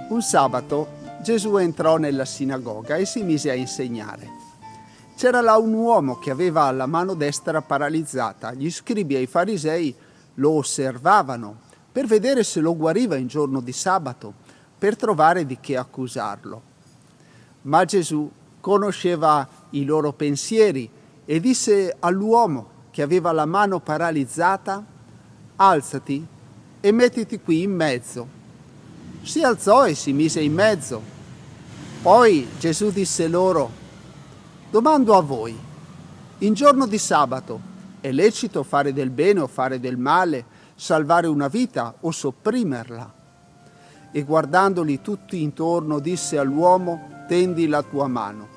Un sabato Gesù entrò nella sinagoga e si mise a insegnare. C'era là un uomo che aveva la mano destra paralizzata. Gli scribi e i farisei lo osservavano per vedere se lo guariva in giorno di sabato, per trovare di che accusarlo. Ma Gesù conosceva i loro pensieri e disse all'uomo che aveva la mano paralizzata: «Alzati e mettiti qui in mezzo». Si alzò e si mise in mezzo. Poi Gesù disse loro: «Domando a voi, in giorno di sabato è lecito fare del bene o fare del male, salvare una vita o sopprimerla?» E guardandoli tutti intorno disse all'uomo: «Tendi la tua mano».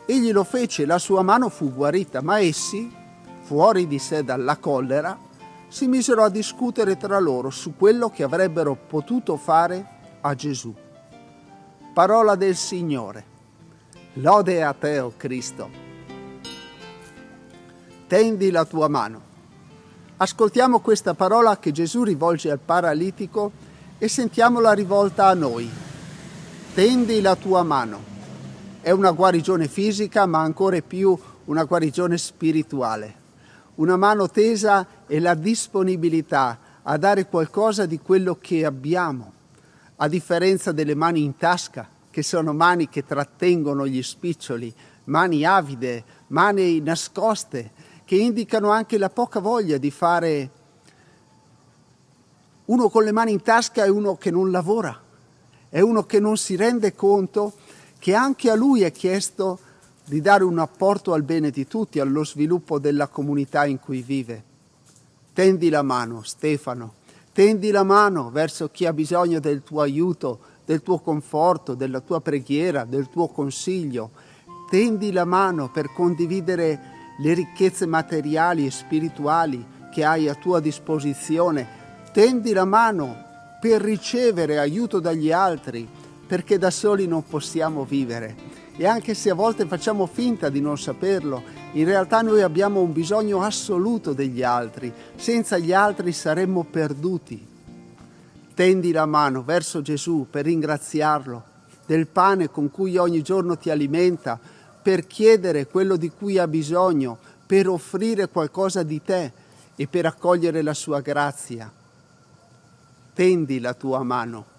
Egli lo fece e la sua mano fu guarita, ma essi, fuori di sé dalla collera, si misero a discutere tra loro su quello che avrebbero potuto fare a Gesù. Parola del Signore. Lode a te, o Cristo. Tendi la tua mano. Ascoltiamo questa parola che Gesù rivolge al paralitico e sentiamola rivolta a noi. Tendi la tua mano. È una guarigione fisica, ma ancora più una guarigione spirituale. Una mano tesa è la disponibilità a dare qualcosa di quello che abbiamo, a differenza delle mani in tasca, che sono mani che trattengono gli spiccioli, mani avide, mani nascoste, che indicano anche la poca voglia di fare. Uno con le mani in tasca è uno che non lavora, è uno che non si rende conto che anche a lui è chiesto di dare un apporto al bene di tutti, allo sviluppo della comunità in cui vive. Tendi la mano, Stefano, tendi la mano verso chi ha bisogno del tuo aiuto, del tuo conforto, della tua preghiera, del tuo consiglio. Tendi la mano per condividere le ricchezze materiali e spirituali che hai a tua disposizione. Tendi la mano per ricevere aiuto dagli altri, perché da soli non possiamo vivere. E anche se a volte facciamo finta di non saperlo, in realtà noi abbiamo un bisogno assoluto degli altri. Senza gli altri saremmo perduti. Tendi la mano verso Gesù per ringraziarlo del pane con cui ogni giorno ti alimenta, per chiedere quello di cui ha bisogno, per offrire qualcosa di te e per accogliere la sua grazia. Tendi la tua mano.